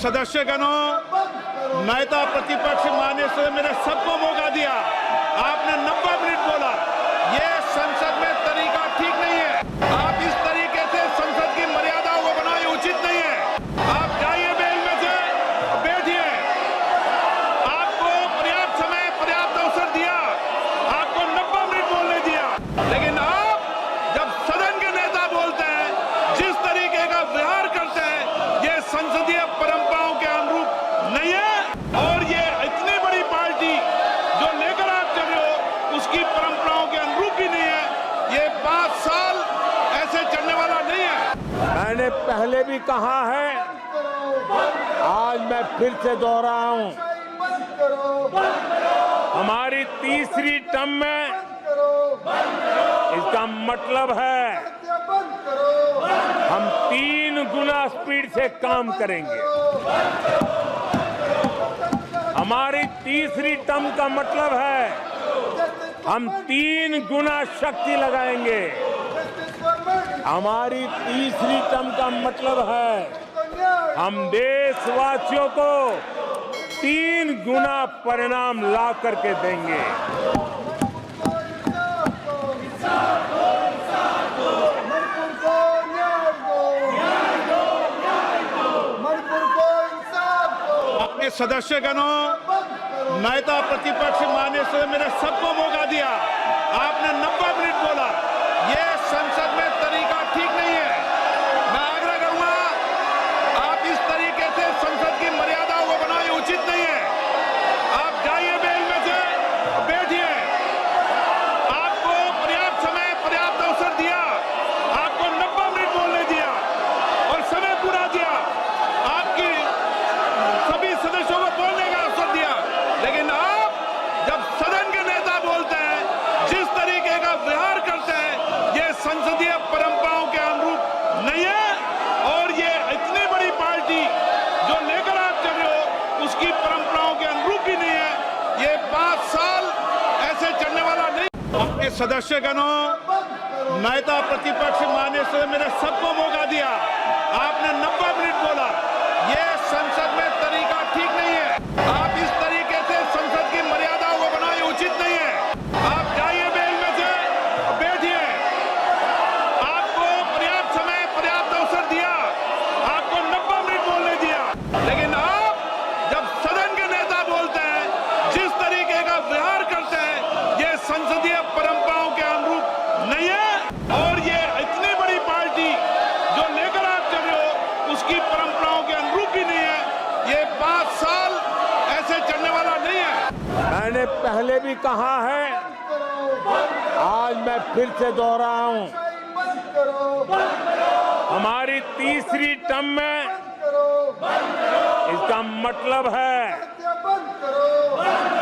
सदस्यगणों, नेता प्रतिपक्ष माननीय सदस्य मैंने सबको मौका दिया। आपने 90 मिनट बोला। ये संसद में तरीका ठीक नहीं है। आप इस तरीके से संसद की मर्यादाओं को बनाए उचित नहीं है। आप जाइए बेल में से, बैठिए। आपको पर्याप्त समय, पर्याप्त अवसर दिया। आपको 90 मिनट बोलने दिया, लेकिन आप जब सदन के नेता बोलते हैं, जिस तरीके का व्यवहार करते हैं, ये संसदीय परंपराओं के अनुरूप नहीं है। और ये इतनी बड़ी पार्टी जो लेकर आप चल रहे हो, उसकी परंपराओं के अनुरूप भी नहीं है। ये 5 साल ऐसे चलने वाला नहीं है। मैंने पहले भी कहा है, आज मैं फिर से दोहराऊं, हमारी तीसरी टर्म में इसका मतलब है हम 3 गुना स्पीड से काम करेंगे। हमारी तीसरी टर्म का मतलब है हम 3 गुना शक्ति लगाएंगे। हमारी तीसरी टर्म का मतलब है हम देशवासियों को 3 गुना परिणाम ला करके देंगे। अपने सदस्यगणों, नेता प्रतिपक्ष माननीय सदस्य मैंने सबको मौका दिया। आपने 90 मिनट बोला। ये संसद में तरीका ठीक नहीं है। मैं आग्रह करूंगा, आप इस तरीके से संसद की मर्यादाओं को बनाए उचित नहीं है। आप जाइए बेल में से, बैठिए। आपको पर्याप्त समय, पर्याप्त अवसर दिया। आपको 90 मिनट बोलने दिया और समय पूरा दिया। आपकी सभी सदस्यों को बोलने का अवसर दिया, लेकिन आप जब सदन के नेता बोलते हैं, जिस तरीके का व्यवहार करते हैं, ये संसदीय परंपराओं के अनुरूप नहीं है। और ये इतनी बड़ी पार्टी जो लेकर आप चल रहे हो, उसकी परंपराओं के अनुरूप भी नहीं है। ये 5 साल ऐसे चलने वाला नहीं। अपने सदस्यगणों, नेता प्रतिपक्ष माननीय सदस्य मैंने सबको मौका दिया। आपने 90 मिनट बोला। ये संसद में तरीका ठीक नहीं है। आप इस तरीके से संसद की मर्यादाओं को बनाए उचित नहीं है। आप जाइए बेल में से, बैठिए। आपको पर्याप्त समय, पर्याप्त अवसर दिया। आपको 90 मिनट बोलने दिया, लेकिन आप जब सदन के नेता बोलते हैं, जिस तरीके का व्यवहार करते हैं, ये संसदीय परंपराओं के अनुरूप नहीं है। और ये इतनी बड़ी पार्टी जो लेकर आप चल रहे हो, उसकी परंपराओं के अनुरूप भी नहीं है। ये 5 साल ऐसे चलने वाला नहीं है। मैंने पहले भी कहा है, आज मैं फिर से दोहराऊं, हमारी तीसरी टर्म में इसका मतलब है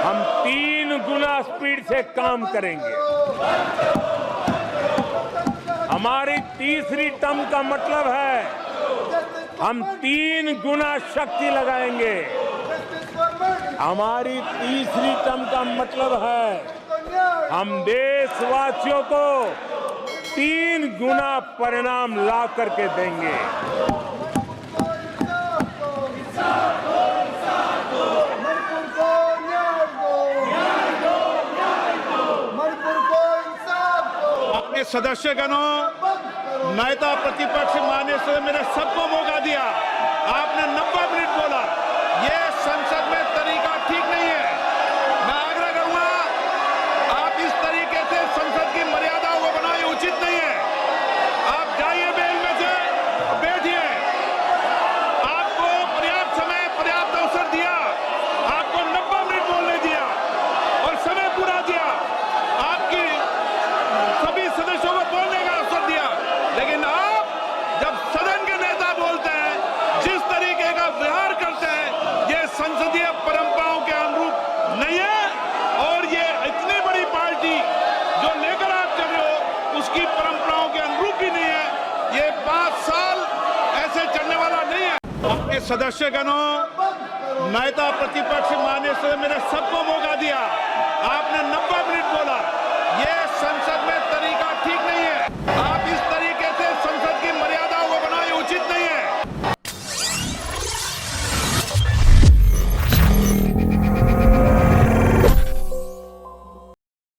हम 3 गुना स्पीड से काम करेंगे। हमारी तीसरी टर्म का मतलब है हम 3 गुना शक्ति लगाएंगे। हमारी तीसरी टर्म का मतलब है हम देशवासियों को 3 गुना परिणाम ला करके देंगे। अपने सदस्यगणों, नेता प्रतिपक्ष माननीय सदस्य मैंने सबको मौका दिया। आपने 90 मिनट बोला। ये संसद में तरीका ठीक नहीं है। मैं आग्रह करूंगा, आप इस तरीके से संसद की मर्यादाओं को बनाए उचित नहीं है। आप जाइए बेल में से, बैठिए। आपको पर्याप्त समय, पर्याप्त अवसर दिया। आपको 90 मिनट बोलने दिया और समय पूरा दिया। आपकी सभी सदस्यों को बोलने का अवसर दिया, लेकिन आप जब सदन के नेता बोलते हैं, जिस तरीके का व्यवहार करते हैं, ये संसदीय परंपराओं के अनुरूप नहीं है। और ये इतनी बड़ी पार्टी जो लेकर आप चल रहे हो, उसकी परंपराओं के अनुरूप भी नहीं है। ये 5 साल ऐसे चलने वाला नहीं है। अपने सदस्यगणों, नेता प्रतिपक्ष माननीय सदस्य मैंने सबको मौका दिया। आपने 90